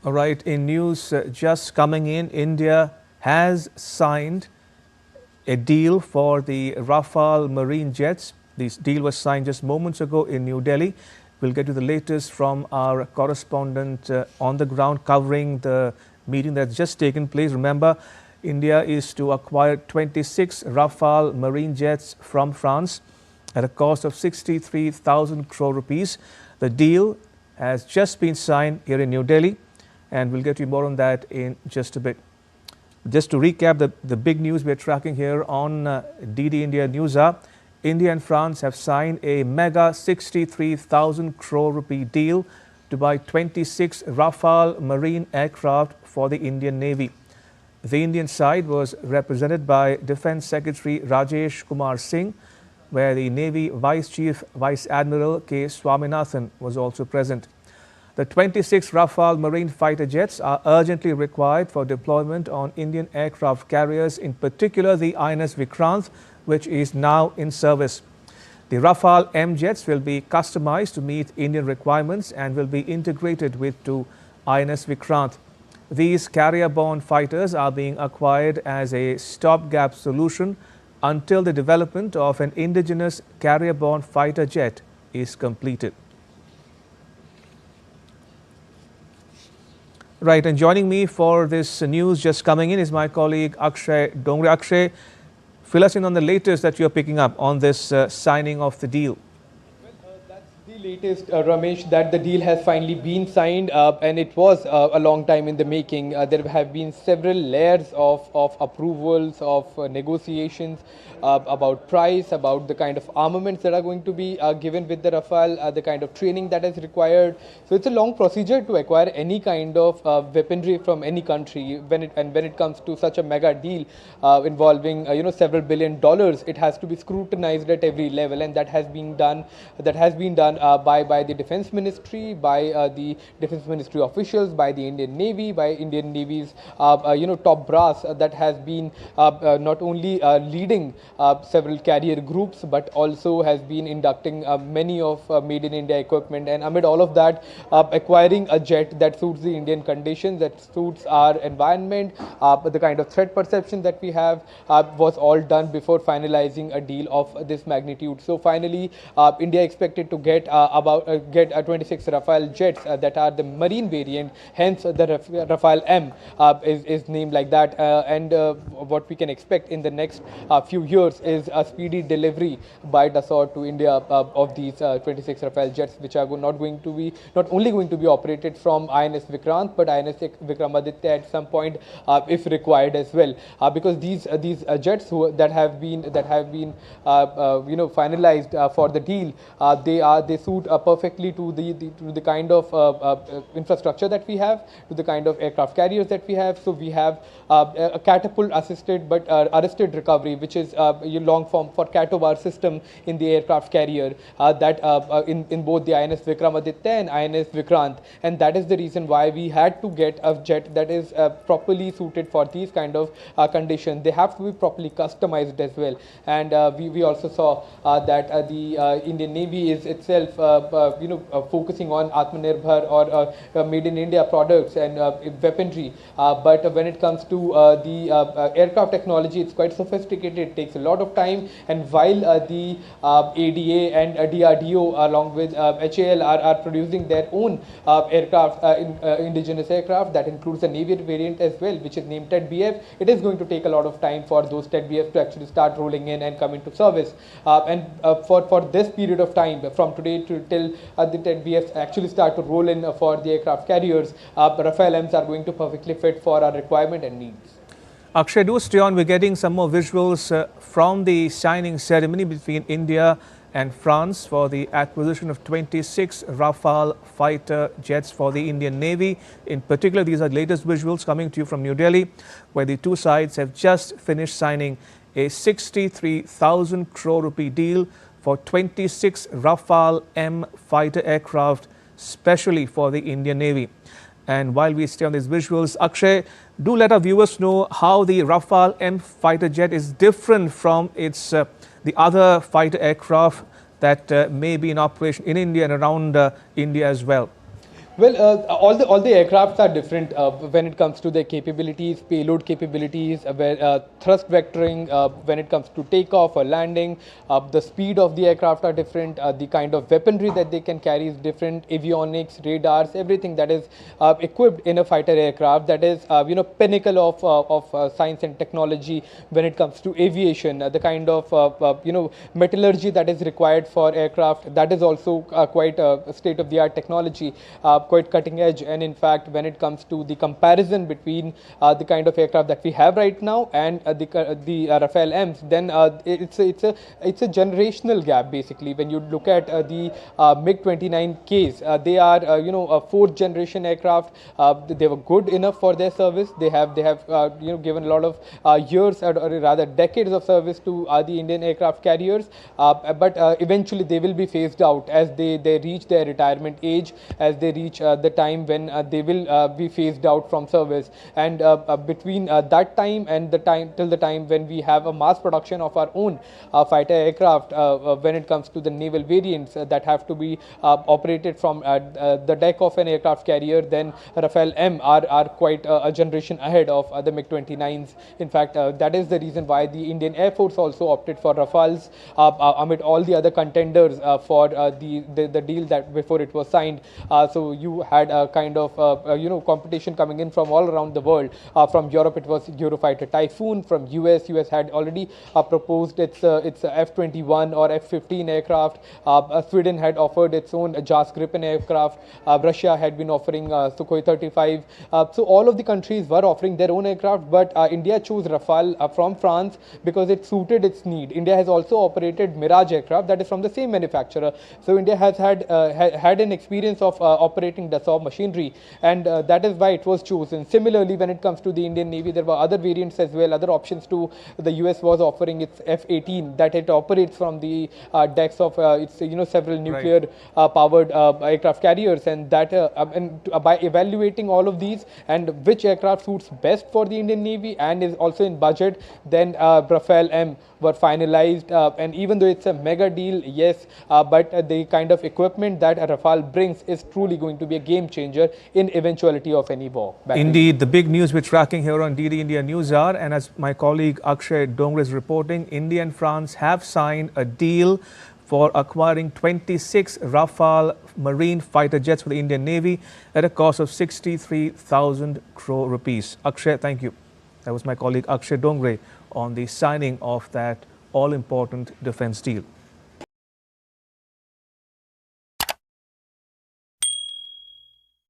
All right, in news just coming in, India has signed a deal for the Rafale marine jets. This deal was signed just moments ago in New Delhi. We'll get to the latest from our correspondent on the ground covering the meeting that's just taken place. Remember, India is to acquire 26 Rafale marine jets from France at a cost of 63,000 crore rupees. The deal has just been signed here in New Delhi, and we'll get you more on that in just a bit. Just to recap the big news we're tracking here on DD India News Hour, India and France have signed a mega 63,000 crore rupee deal to buy 26 Rafale marine aircraft for the Indian Navy. The Indian side was represented by Defence Secretary Rajesh Kumar Singh, where the Navy Vice Chief Vice Admiral K. Swaminathan was also present. The 26 Rafale marine fighter jets are urgently required for deployment on Indian aircraft carriers, in particular the INS Vikrant, which is now in service. The Rafale M jets will be customized to meet Indian requirements and will be integrated with two INS Vikrant. These carrier-borne fighters are being acquired as a stopgap solution until the development of an indigenous carrier-borne fighter jet is completed. Right, and joining me for this news just coming in is my colleague Akshay Dongre. Akshay, fill us in on the latest that you're picking up on this signing of the deal. That's the latest, Ramesh, that the deal has finally been signed, and it was a long time in the making. There have been several layers of approvals, of negotiations about price, about the kind of armaments that are going to be given with the Rafale, the kind of training that is required. So it's a long procedure to acquire any kind of weaponry from any country. When it comes to such a mega deal involving several $1 billion, it has to be scrutinized at every level, and that has been done. By the Defence Ministry, by the Defence Ministry officials, by the Indian Navy, by Indian Navy's top brass that has been not only leading several carrier groups, but also has been inducting many of made in India equipment, and amid all of that, acquiring a jet that suits the Indian conditions, that suits our environment, the kind of threat perception that we have, was all done before finalizing a deal of this magnitude. So finally, India expected to get 26 Rafale jets that are the marine variant, hence the Rafale M is named like that, and what we can expect in the next few years is a speedy delivery by Dassault to India of these 26 Rafale jets, which are not only going to be operated from INS Vikrant, but INS Vikramaditya at some point if required as well, because these jets that have been finalized for the deal, they suit perfectly to the kind of infrastructure that we have, to the kind of aircraft carriers that we have. So we have a catapult assisted but arrested recovery, which is long form for CATOVAR system in the aircraft carrier, that in both the INS Vikramaditya and INS Vikrant, and that is the reason why we had to get a jet that is properly suited for these kind of conditions. They have to be properly customized as well, and we also saw that the Indian Navy is itself focusing on Atmanirbhar or made in India products and weaponry, but when it comes to the aircraft technology, it's quite sophisticated. It takes a lot of time, and while the ADA and DRDO along with HAL are producing their own aircraft, indigenous aircraft that includes a Navy variant as well, which is named TED-BF, it is going to take a lot of time for those TED-BF to actually start rolling in and come into service, and for this period of time from today till the TED-BFs actually start to roll in for the aircraft carriers, Rafale Ms are going to perfectly fit for our requirement and needs. Akshay, do stay on. We're getting some more visuals from the signing ceremony between India and France for the acquisition of 26 Rafale fighter jets for the Indian Navy. In particular, these are the latest visuals coming to you from New Delhi, where the two sides have just finished signing a 63,000 crore rupee deal for 26 Rafale M fighter aircraft, specially for the Indian Navy. And while we stay on these visuals, Akshay, do let our viewers know how the Rafale M fighter jet is different from the other fighter aircraft that may be in operation in India and around India as well. Well, all the aircrafts are different when it comes to their capabilities, payload capabilities, thrust vectoring, when it comes to takeoff or landing. The speed of the aircraft are different. The kind of weaponry that they can carry is different. Avionics, radars, everything that is equipped in a fighter aircraft. That is, pinnacle of science and technology when it comes to aviation. The kind of metallurgy that is required for aircraft, that is also quite state of the art technology. Quite cutting edge. And in fact, when it comes to the comparison between the kind of aircraft that we have right now and the Rafale M's, then it's a generational gap basically. When you look at the MiG-29 case, they are a fourth generation aircraft. They were good enough for their service. They have given a lot of years or rather decades of service to the Indian aircraft carriers. But eventually they will be phased out as they reach their retirement age, as they reach the time when they will be phased out from service. And between that time and the time till the time when we have a mass production of our own fighter aircraft, when it comes to the naval variants that have to be operated from the deck of an aircraft carrier, then Rafale M are quite a generation ahead of the MiG-29s. In fact, that is the reason why the Indian Air Force also opted for Rafales amid all the other contenders for the deal that before it was signed. So you had a kind of competition coming in from all around the world. From Europe, it was Eurofighter Typhoon. From US had already proposed its F-21 or F-15 aircraft. Sweden had offered its own JAS Gripen aircraft. Russia had been offering Sukhoi 35. So all of the countries were offering their own aircraft, but India chose Rafale from France because it suited its need. India has also operated Mirage aircraft that is from the same manufacturer. So India has had an experience of operating Dassault machinery, and that is why it was chosen. Similarly, when it comes to the Indian Navy, there were other variants as well, other options too. The US was offering its F-18 that it operates from the decks of its several nuclear powered aircraft carriers, and that by evaluating all of these and which aircraft suits best for the Indian Navy and is also in budget, then Rafale M were finalized. And even though it's a mega deal, yes, but the kind of equipment that Rafale brings is truly going to be a game changer in eventuality of any war. Indeed, the big news we're tracking here on DD India News are, and as my colleague Akshay Dongre is reporting, India and France have signed a deal for acquiring 26 Rafale marine fighter jets for the Indian Navy at a cost of 63,000 crore rupees. Akshay, thank you. That was my colleague Akshay Dongre on the signing of that all-important defense deal.